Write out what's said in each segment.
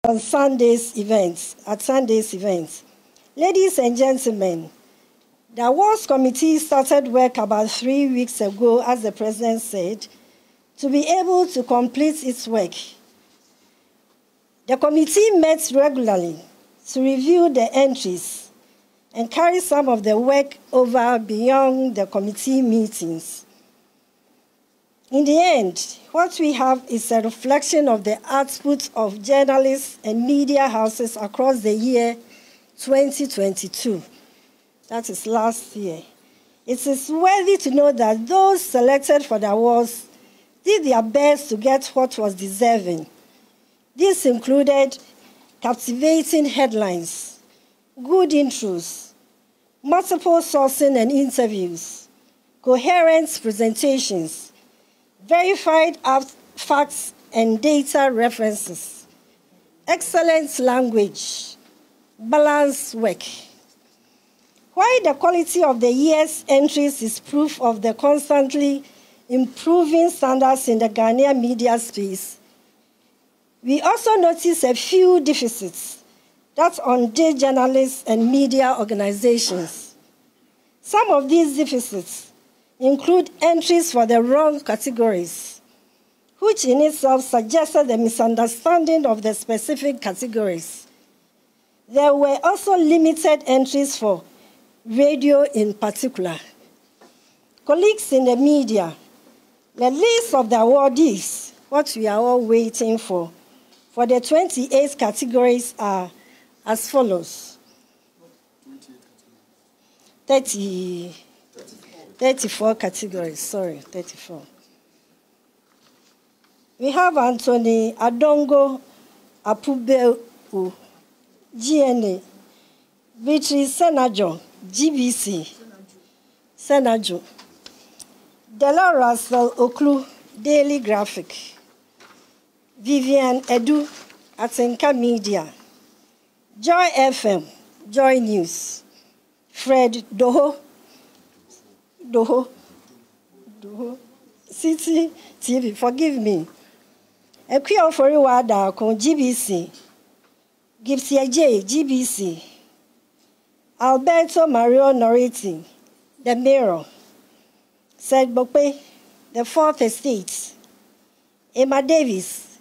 at Sunday's events. Ladies and gentlemen, the awards committee started work about 3 weeks ago, as the president said, to be able to complete its work. The committee met regularly to review the entries and carry some of the work over beyond the committee meetings. In the end, what we have is a reflection of the output of journalists and media houses across the year 2022. That is last year. It is worthy to note that those selected for the awards did their best to get what was deserving. This included captivating headlines, good intros, multiple sourcing and interviews, coherent presentations, verified facts and data references, excellent language, balanced work. While the quality of the year's entries is proof of the constantly improving standards in the Ghanaian media space, we also notice a few deficits that undid journalists and media organizations. Some of these deficits include entries for the wrong categories, which in itself suggested the misunderstanding of the specific categories. There were also limited entries for radio in particular. Colleagues in the media, the list of the awardees, what we are all waiting for the 28 categories are as follows. 34 categories, sorry, 34. We have Anthony Adongo Apubeu, GNA, Beatrice Senajo, GBC, Senajo, Dela Russell Oklu, Daily Graphic, Vivian Edu, Atenka Media, Joy FM, Joy News, Fred Doho, City TV, forgive me, Equio Foriwada, GBC, Gipsy J, GBC, Alberto Mario Noriti, The Mirror, Said Bope, The Fourth Estate, Emma Davis,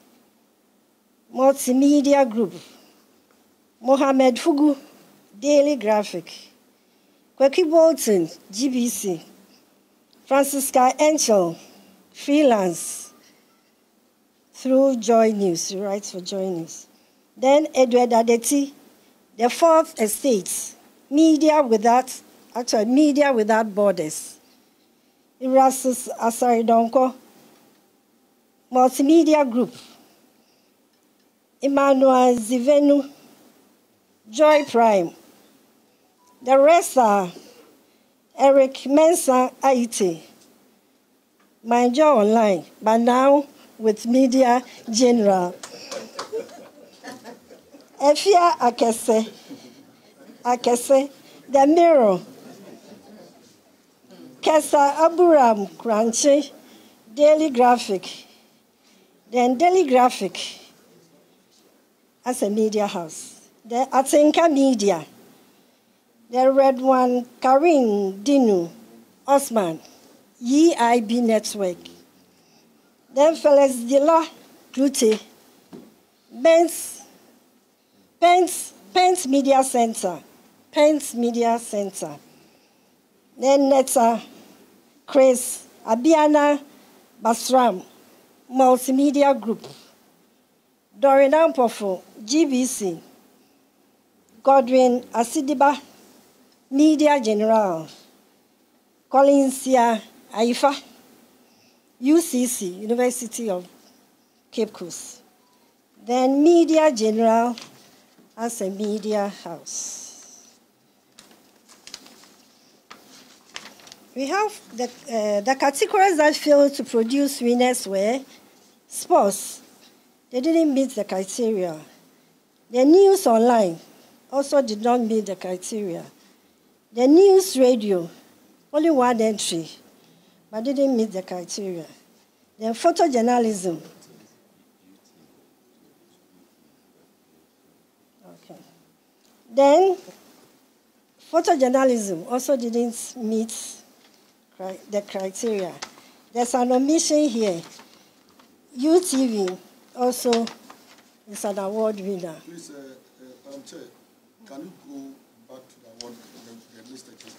Multimedia Group, Mohammed Fugu, Daily Graphic, Kweki Bolton, GBC, Francisca Enchel, freelance, through Joy News, he writes for Joy News. Then Edward Adeti, The Fourth Estate, Media Without Borders. Erastus Asaridonko, Multimedia Group. Emmanuel Zivenu, Joy Prime. The rest are Eric Mensah Aite, My Joy Online, but now with Media General. Efia Akese, The Mirror, Kesa Aburam Kranchi, Daily Graphic, then Daily Graphic as a media house. The Atenka Media, the Red One, Karim Dinu, Osman, EIB Network, then Felix Dila Clute, Pence Media Center, then Neta, Chris, Abiana Basram, Multimedia Group, Dorin Ampofo, GBC, Godwin Asidiba, Media General, Colinsia Aifa, UCC, University of Cape Coast, then Media General as a media house. We have the categories that failed to produce winners were sports. They didn't meet the criteria. The news online also did not meet the criteria. The news radio, only one entry, but didn't meet the criteria. Then photojournalism. Then, photojournalism also didn't meet the criteria. There's an omission here. UTV also is an award winner. Please, Madam Chair, can you go back to the award, the list again?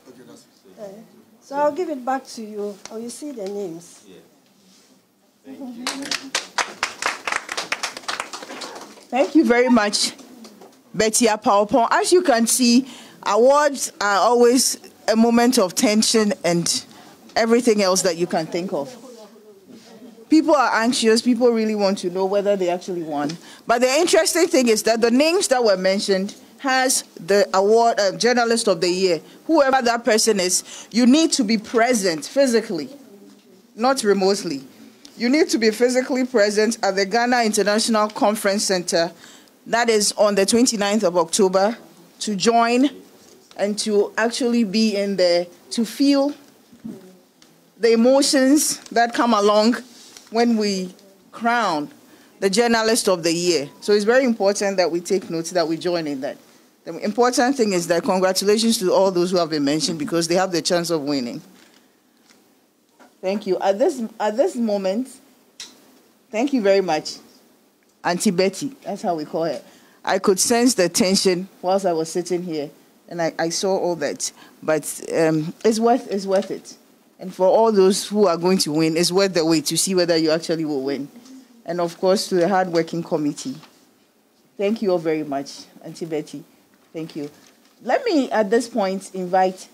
Okay, that's it. So I'll give it back to you, or you see the names. Yeah. Thank you. Thank you very much, Betty Apaopon. As you can see, awards are always a moment of tension and everything else that you can think of. People are anxious. People really want to know whether they actually won. But the interesting thing is that the names that were mentioned has the award Journalist of the Year. Whoever that person is, you need to be present physically, not remotely. You need to be physically present at the Ghana International Conference Center. That is on the 29th of October to join and to actually be in there to feel the emotions that come along when we crown the Journalist of the Year. So it's very important that we take note, that we join in that. The important thing is that congratulations to all those who have been mentioned because they have the chance of winning. Thank you. At this moment, thank you very much, Auntie Betty. That's how we call her. I could sense the tension whilst I was sitting here, and I saw all that. But it's worth it. And for all those who are going to win, it's worth the wait to see whether you actually will win. And of course, to the hard-working committee. Thank you all very much, Auntie Betty. Thank you. Let me, at this point, invite...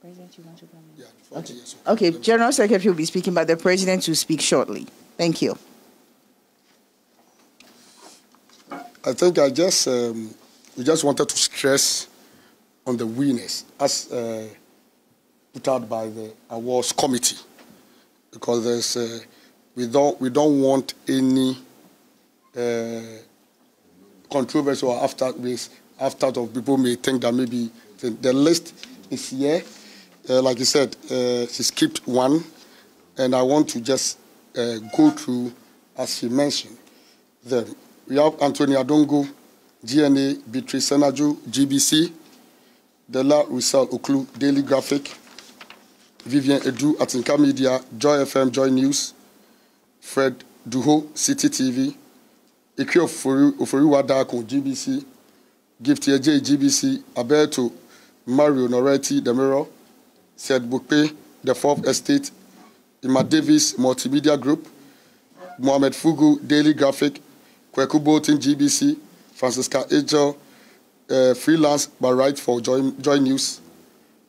President, you want to come in? Yeah, okay. Yes, okay, General Secretary will be speaking, but the President will speak shortly. Thank you. I think we just wanted to stress on the winners as put out by the awards committee, because there's we don't want any controversy or after of people may think that maybe the list is here. Like you said, she skipped one, and I want to just go through, as she mentioned, them. We have Anthony Adongo, GNA, Beatrice Senaju, GBC, Dela Roussel Oklu, Daily Graphic, Vivian Edu, Atinka Media, Joy FM, Joy News, Fred Duho, City TV, Ikri Oforiwa Dako, GBC, Gift J, GBC, Alberto, Mario Noretti, The Mirror, Said Bukpe, The Fourth Estate, Ima Davis, Multimedia Group, Mohamed Fugu, Daily Graphic, Kweku Bolton, GBC, Francisca Angel, freelance but write for Joy News,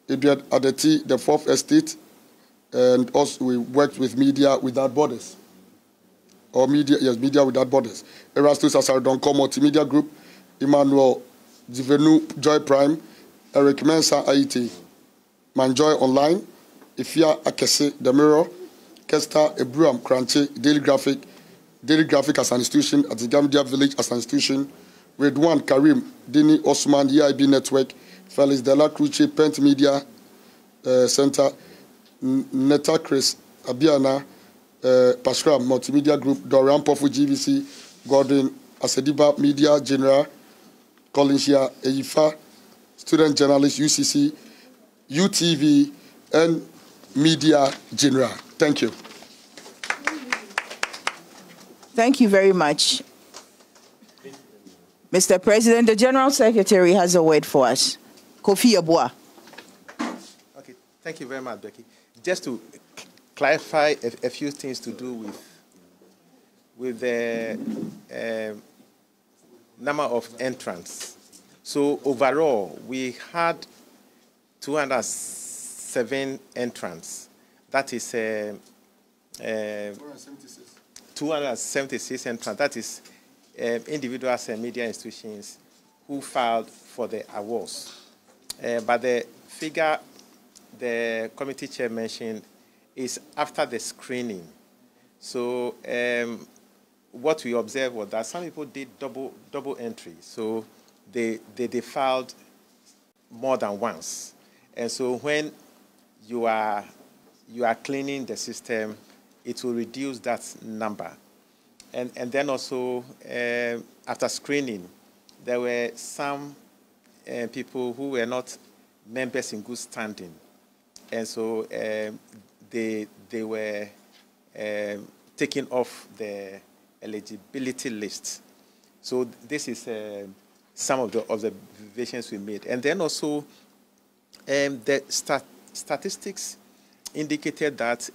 Ibiad Adeti, The Fourth Estate, and also we worked with Media Without Borders. Media Without Borders. Erastus Asarodonko, Multimedia Group, Emmanuel Divenu, Joy Prime, Eric Mensa, Aite, Manjoy Online, Ifia Akese, The Mirror, Kesta Ebruam Kranche, Daily Graphic as an institution, at the Gambia Village as an institution, Redwan Karim, Dini Osman, EIB Network, Felix Dela Cruce, Pent Media Center, Neta Chris, Abiana, Pascal Multimedia Group, Dorian Pofu, GVC, Gordon Asediba, Media General, Colinsia Eifa, Student Journalist, UCC, UTV, and Media General. Thank you. Thank you very much. Mr. President, the General Secretary has a word for us. Kofi Abua. Okay, thank you very much, Becky. Just to clarify a few things to do with the number of entrants. So overall, we had 207 entrants. That is 276 entrants. That is individuals and media institutions who filed for the awards. But the figure the committee chair mentioned is after the screening. So what we observed was that some people did double entry. So they filed more than once. And so when you are you are cleaning the system, it will reduce that number. And then also, after screening, there were some people who were not members in good standing. And so they were taken off the eligibility list. So this is some of the observations we made. And then also, the statistics indicated that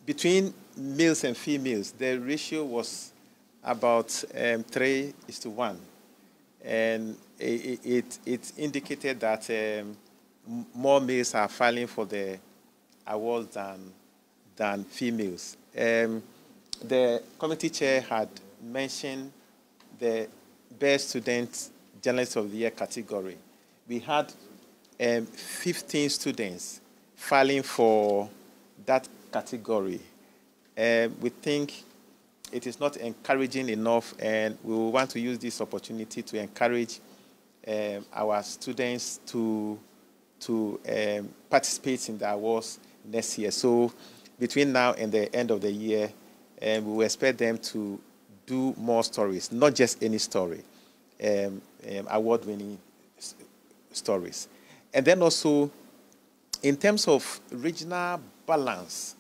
between males and females, the ratio was about 3:1. And it indicated that more males are filing for the awards than females. The committee chair had mentioned the Best Student Journalist of the Year category. We had 15 students filing for that category. We think it is not encouraging enough, and we want to use this opportunity to encourage our students to participate in the awards next year. So between now and the end of the year, we will expect them to do more stories, not just any story, award-winning stories. And then also, in terms of regional balance,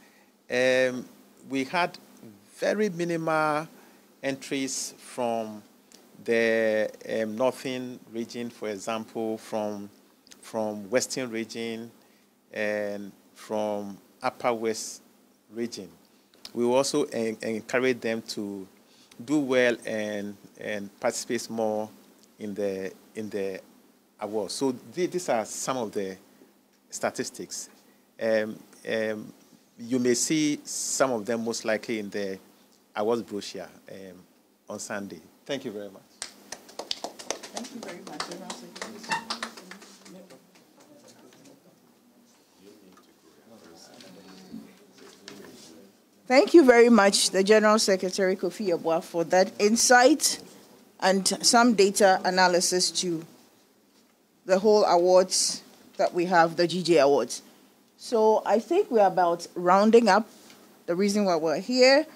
we had very minimal entries from the northern region, for example, from western region and from upper west region. We will also encourage them to do well and participate more in the awards. So these are some of the statistics. You may see some of them most likely in the awards brochure on Sunday. Thank you very much. Thank you very much. Thank you very much, the General Secretary Kofi Yeboah, for that insight and some data analysis to the whole awards that we have, the GJ Awards. So I think we're about rounding up the reason why we're here.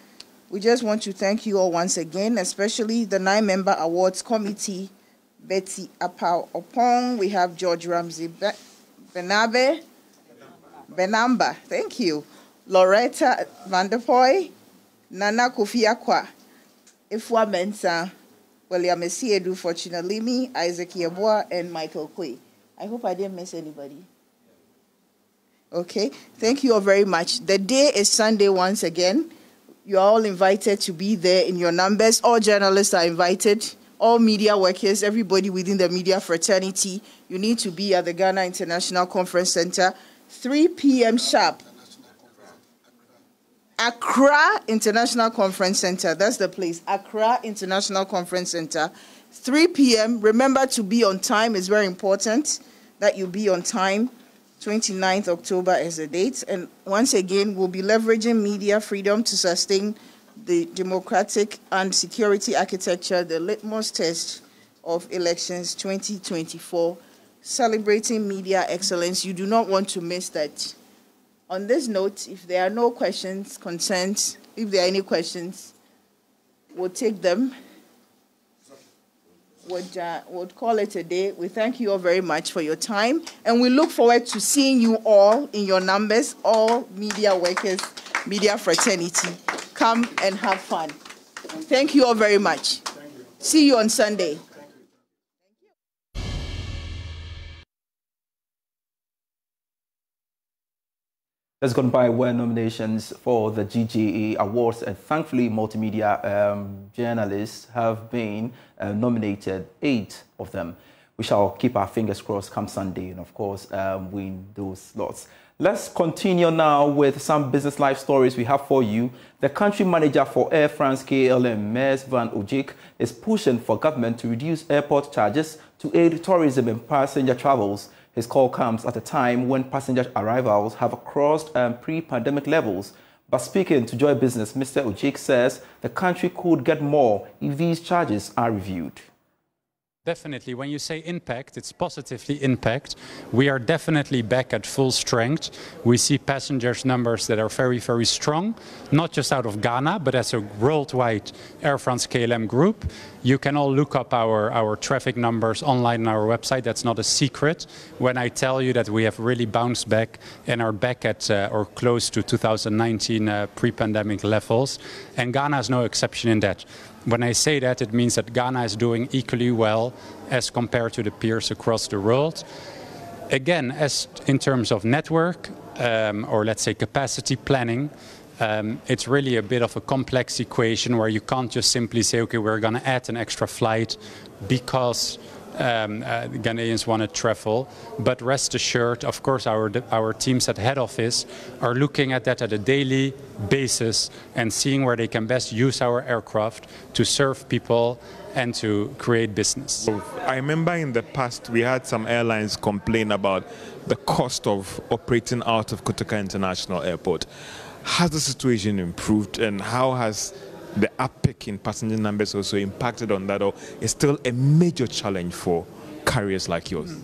We just want to thank you all once again, especially the 9-member awards committee, Betty Apau Opong. We have George Ramsey Benamba, thank you. Loretta Vanderpoy, Nana Kofi Akwa, Ifwa Mensa, William Esiedu, Fortuna Limi, Isaac Yeboah, and Michael Kwe. I hope I didn't miss anybody. Okay, thank you all very much. The day is Sunday once again. You're all invited to be there in your numbers. All journalists are invited. All media workers, everybody within the media fraternity, you need to be at the Ghana International Conference Center, 3 p.m. sharp. Accra International Conference Center, that's the place. Accra International Conference Center, 3 p.m. Remember to be on time. It's very important that you be on time. 29th October is the date. And once again, we'll be leveraging media freedom to sustain the democratic and security architecture, the litmus test of elections 2024, celebrating media excellence. You do not want to miss that. On this note, if there are no questions, concerns, if there are any questions, we'll take them. We'll call it a day. We thank you all very much for your time, and we look forward to seeing you all in your numbers, all media workers, media fraternity. Come and have fun. Thank you all very much. See you on Sunday. Let's go by were nominations for the GGE Awards, and thankfully multimedia journalists have been nominated, 8 of them. We shall keep our fingers crossed come Sunday and, of course, win those slots. Let's continue now with some business life stories we have for you. The country manager for Air France KLM, Mers van Ojik, is pushing for government to reduce airport charges to aid tourism and passenger travels. His call comes at a time when passenger arrivals have crossed pre-pandemic levels. But speaking to Joy Business, Mr. Ojik says the country could get more if these charges are reviewed. Definitely. When you say impact, it's positively impact. We are definitely back at full strength. We see passengers numbers that are very, very strong, not just out of Ghana, but as a worldwide Air France-KLM group. You can all look up our traffic numbers online on our website. That's not a secret when I tell you that we have really bounced back and are back at or close to 2019 pre-pandemic levels. And Ghana is no exception in that. When I say that, it means that Ghana is doing equally well as compared to the peers across the world. Again, as in terms of network, or let's say capacity planning, it's really a bit of a complex equation where you can't just simply say, okay, we're going to add an extra flight because Ghanaians want to travel. But rest assured, of course, our teams at head office are looking at that at a daily basis and seeing where they can best use our aircraft to serve people and to create business. I remember in the past we had some airlines complain about the cost of operating out of Kotoka International Airport. Has the situation improved, and how has the uptick in passenger numbers also impacted on that, or is still a major challenge for carriers like yours?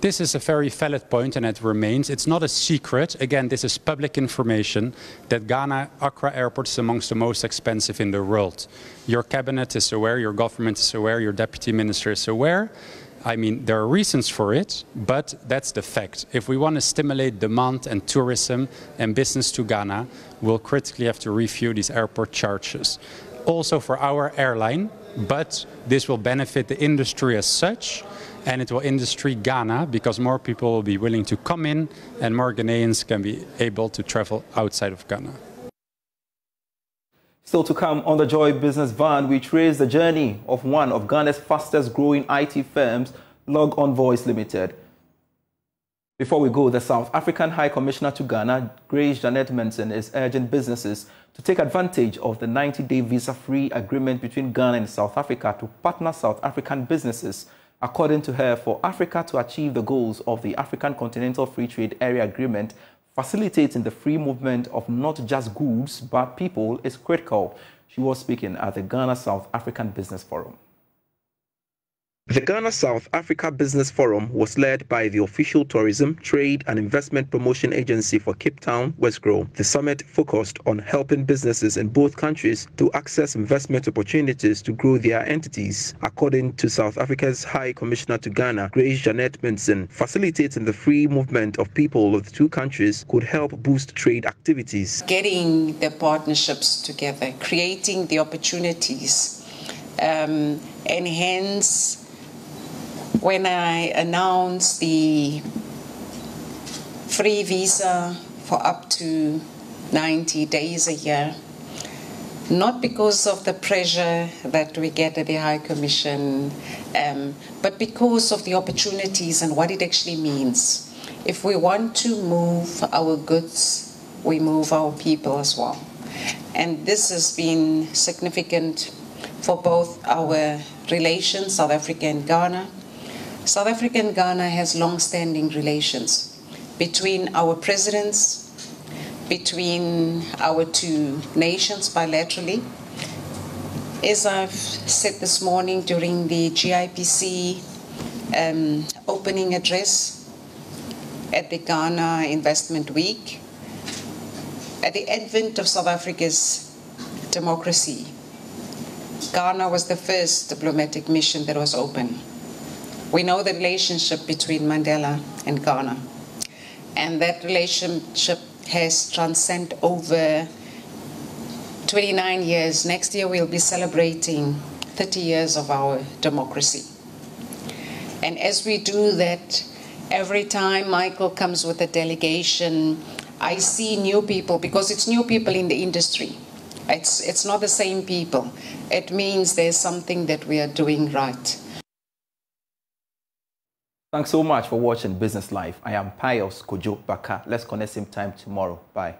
This is a very valid point, and it remains. It's not a secret. Again, this is public information that Ghana Accra Airport is amongst the most expensive in the world. Your cabinet is aware, your government is aware, your deputy minister is aware. I mean, there are reasons for it, but that's the fact. If we want to stimulate demand and tourism and business to Ghana, we'll critically have to review these airport charges. Also for our airline, but this will benefit the industry as such, and it will industry Ghana because more people will be willing to come in and more Ghanaians can be able to travel outside of Ghana. Still to come on the Joy Business Van, we trace the journey of one of Ghana's fastest growing IT firms, Log On Voice Limited. Before we go, the South African High Commissioner to Ghana, Grace Janet Manson, is urging businesses to take advantage of the 90-day visa-free agreement between Ghana and South Africa to partner South African businesses. According to her, for Africa to achieve the goals of the African Continental Free Trade Area Agreement, facilitating the free movement of not just goods but people is critical. She was speaking at the Ghana South African Business Forum. The Ghana South Africa Business Forum was led by the official tourism, trade and investment promotion agency for Cape Town, Westgrove. The summit focused on helping businesses in both countries to access investment opportunities to grow their entities. According to South Africa's High Commissioner to Ghana, Grace Janet Manson, facilitating the free movement of people of the two countries could help boost trade activities. Getting the partnerships together, creating the opportunities, and hence when I announced the free visa for up to 90 days a year, not because of the pressure that we get at the High Commission, but because of the opportunities and what it actually means. If we want to move our goods, we move our people as well. And this has been significant for both our relations, South Africa and Ghana. South Africa and Ghana has long-standing relations between our presidents, between our two nations bilaterally. As I've said this morning during the GIPC opening address at the Ghana Investment Week, at the advent of South Africa's democracy, Ghana was the first diplomatic mission that was open. We know the relationship between Mandela and Ghana, and that relationship has transcended over 29 years. Next year we'll be celebrating 30 years of our democracy. And as we do that, every time Michael comes with a delegation, I see new people, because it's new people in the industry. It's not the same people. It means there's something that we are doing right. Thanks so much for watching Business Live. I am Pius Kojo Baka. Let's connect same time tomorrow. Bye.